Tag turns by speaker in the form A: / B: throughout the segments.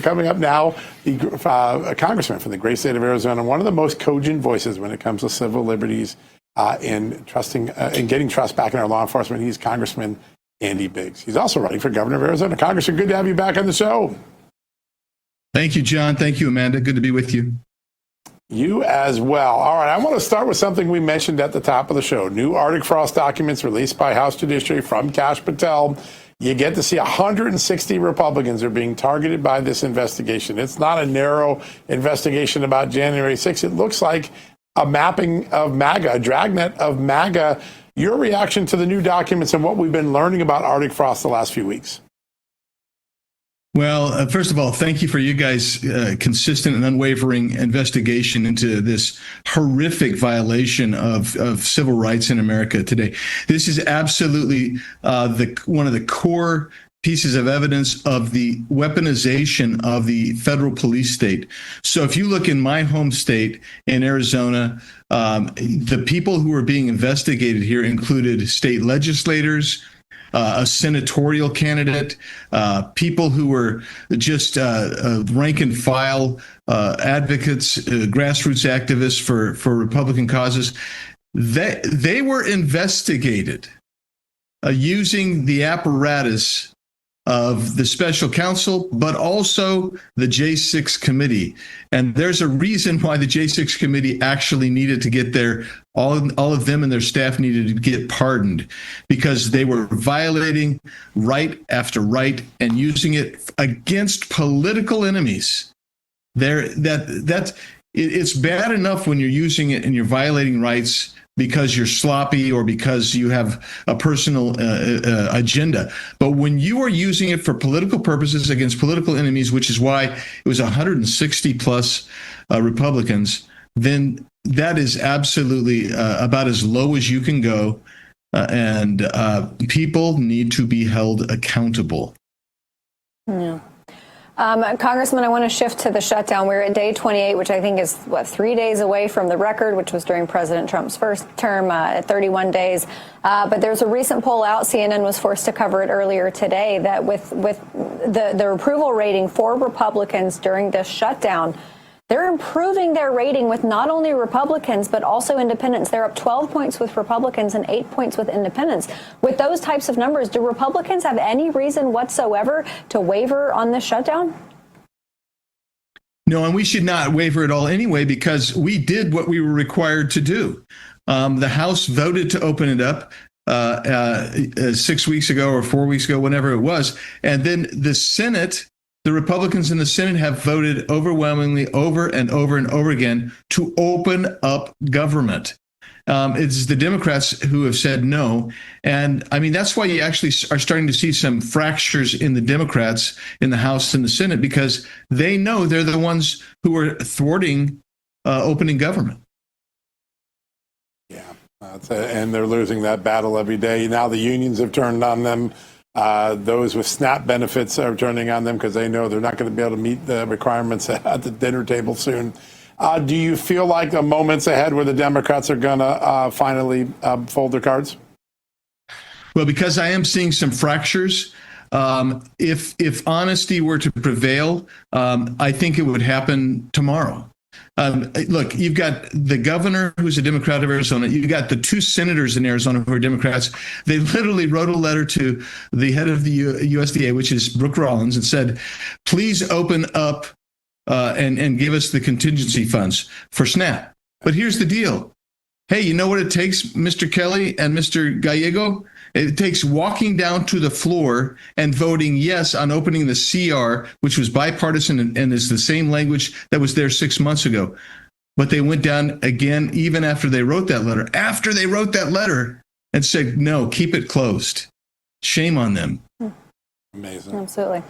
A: Coming up now, a congressman from the great state of Arizona, one of the most cogent voices when it comes to civil liberties in getting trust back in our law enforcement. He's Congressman Andy Biggs. He's also running for governor of Arizona. Congressman, good to have you back on the show.
B: Thank you, John. Thank you, Amanda. Good to be with you.
A: You as well. All right, I want to start with something we mentioned at the top of the show. New Arctic Frost documents released by House Judiciary from Kash Patel. You get to see 160 Republicans are being targeted by this investigation. It's not a narrow investigation about January 6th. It looks like a mapping of MAGA, a dragnet of MAGA. Your reaction to the new documents and what we've been learning about Arctic Frost the last few weeks?
B: Well, first of all, thank you for you guys' consistent and unwavering investigation into this horrific violation of civil rights in America today. This is absolutely one of the core pieces of evidence of the weaponization of the federal police state. So if you look in my home state in Arizona, the people who are being investigated here included state legislators, a senatorial candidate, people who were just rank and file advocates, grassroots activists for Republican causes. They were investigated using the apparatus of the special counsel, but also the J6 committee. And there's a reason why the J6 committee actually needed to get there. All of them and their staff needed to get pardoned because they were violating right after right and using it against political enemies. It's bad enough when you're using it and you're violating rights because you're sloppy or because you have a personal agenda. But when you are using it for political purposes against political enemies, which is why it was 160 plus Republicans, then that is absolutely about as low as you can go. And people need to be held accountable.
C: Yeah. Congressman, I want to shift to the shutdown. We're at day 28, which I think is, 3 days away from the record, which was during President Trump's first term at 31 days. But there's a recent poll out. CNN was forced to cover it earlier today that with the approval rating for Republicans during this shutdown, they're improving their rating with not only Republicans, but also independents. They're up 12 points with Republicans and 8 points with independents. With those types of numbers, do Republicans have any reason whatsoever to waver on this shutdown?
B: No, and we should not waver at all anyway, because we did what we were required to do. The House voted to open it up 6 weeks ago or 4 weeks ago, whenever it was. And then the Senate, the Republicans in the Senate have voted overwhelmingly over and over and over again to open up government. It's the Democrats who have said no. And I mean, that's why you actually are starting to see some fractures in the Democrats in the House and the Senate, because they know they're the ones who are thwarting opening government.
A: Yeah, and they're losing that battle every day. Now the unions have turned on them. Those with SNAP benefits are turning on them because they know they're not going to be able to meet the requirements at the dinner table soon. Do you feel like the moment's ahead where the Democrats are going to finally fold their cards?
B: Well, because I am seeing some fractures. If honesty were to prevail, I think it would happen tomorrow. Look, you've got the governor who's a Democrat of Arizona. You've got the two senators in Arizona who are Democrats. They literally wrote a letter to the head of the USDA, which is Brooke Rollins, and said, please open up and give us the contingency funds for SNAP. But here's the deal. Hey, you know what it takes, Mr. Kelly and Mr. Gallego? It takes walking down to the floor and voting yes on opening the CR, which was bipartisan and is the same language that was there 6 months ago. But they went down again, even after they wrote that letter. After they wrote that letter and said, no, keep it closed. Shame on them.
A: Amazing.
C: Absolutely.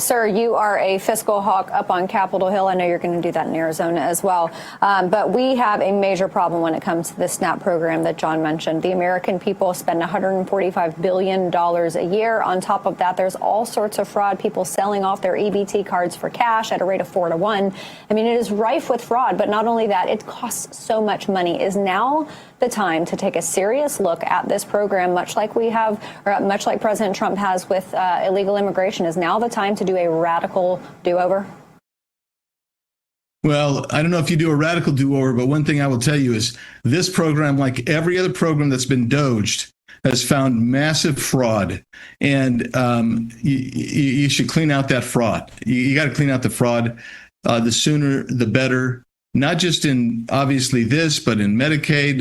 C: Sir, you are a fiscal hawk up on Capitol Hill. I know you're going to do that in Arizona as well. But we have a major problem when it comes to the SNAP program that John mentioned. The American people spend $145 billion a year. On top of that, there's all sorts of fraud, people selling off their EBT cards for cash at a rate of 4 to 1. I mean, it is rife with fraud. But not only that, it costs so much money. Is now the time to take a serious look at this program, much like we have, or much like President Trump has with illegal immigration. Is now the time to do a radical do-over?
B: Well, I don't know if you do a radical do-over, but one thing I will tell you is this program, like every other program that's been doged, has found massive fraud, and you should clean out that fraud. You got to clean out the fraud. The sooner, the better. Not just in obviously this, but in Medicaid,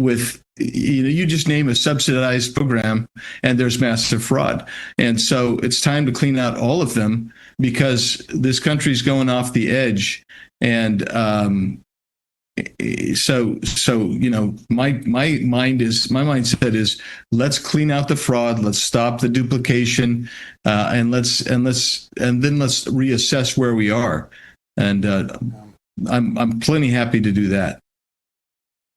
B: with you just name a subsidized program, and there's massive fraud. And so it's time to clean out all of them because this country's going off the edge. And so my mindset is let's clean out the fraud, let's stop the duplication, and then let's reassess where we are. And I'm plenty happy to do that.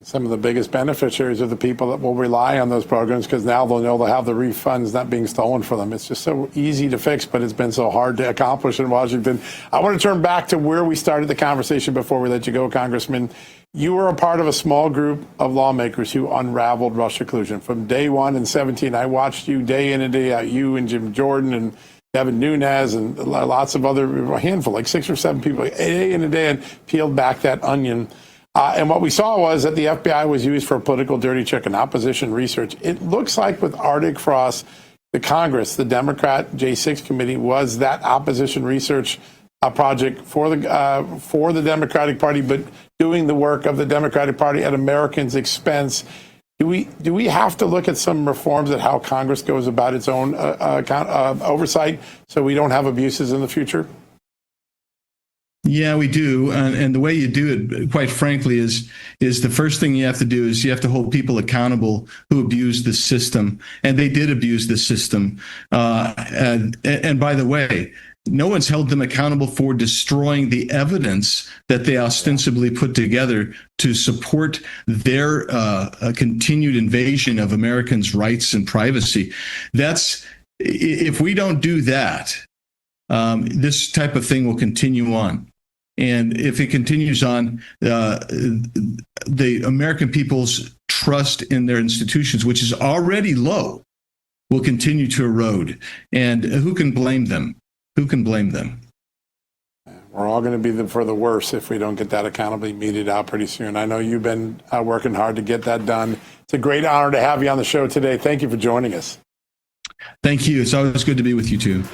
A: Some of the biggest beneficiaries are the people that will rely on those programs because now they'll know they'll have the refunds not being stolen from them. It's just so easy to fix, but it's been so hard to accomplish in Washington. I want to turn back to where we started the conversation before we let you go, Congressman. You were a part of a small group of lawmakers who unraveled Russia collusion. From day one in 2017, I watched you day in and day out, you and Jim Jordan and Devin Nunes and lots of other, a handful, like 6 or 7 people, day in and day, and peeled back that onion. And what we saw was that the FBI was used for a political dirty trick and opposition research. It looks like with Arctic Frost, the Congress, the Democrat J6 committee, was that opposition research project for the Democratic Party, but doing the work of the Democratic Party at Americans' expense. Do we have to look at some reforms at how Congress goes about its own oversight so we don't have abuses in the future?
B: Yeah, we do. And the way you do it, quite frankly, is the first thing you have to do is you have to hold people accountable who abuse the system. And they did abuse the system. And by the way, no one's held them accountable for destroying the evidence that they ostensibly put together to support their continued invasion of Americans' rights and privacy. If we don't do that, this type of thing will continue on. And if it continues on, the American people's trust in their institutions, which is already low, will continue to erode. And who can blame them? Who can blame them?
A: We're all going to be for the worse if we don't get that accountability meted out pretty soon. I know you've been working hard to get that done. It's a great honor to have you on the show today. Thank you for joining us.
B: Thank you. It's always good to be with you, too.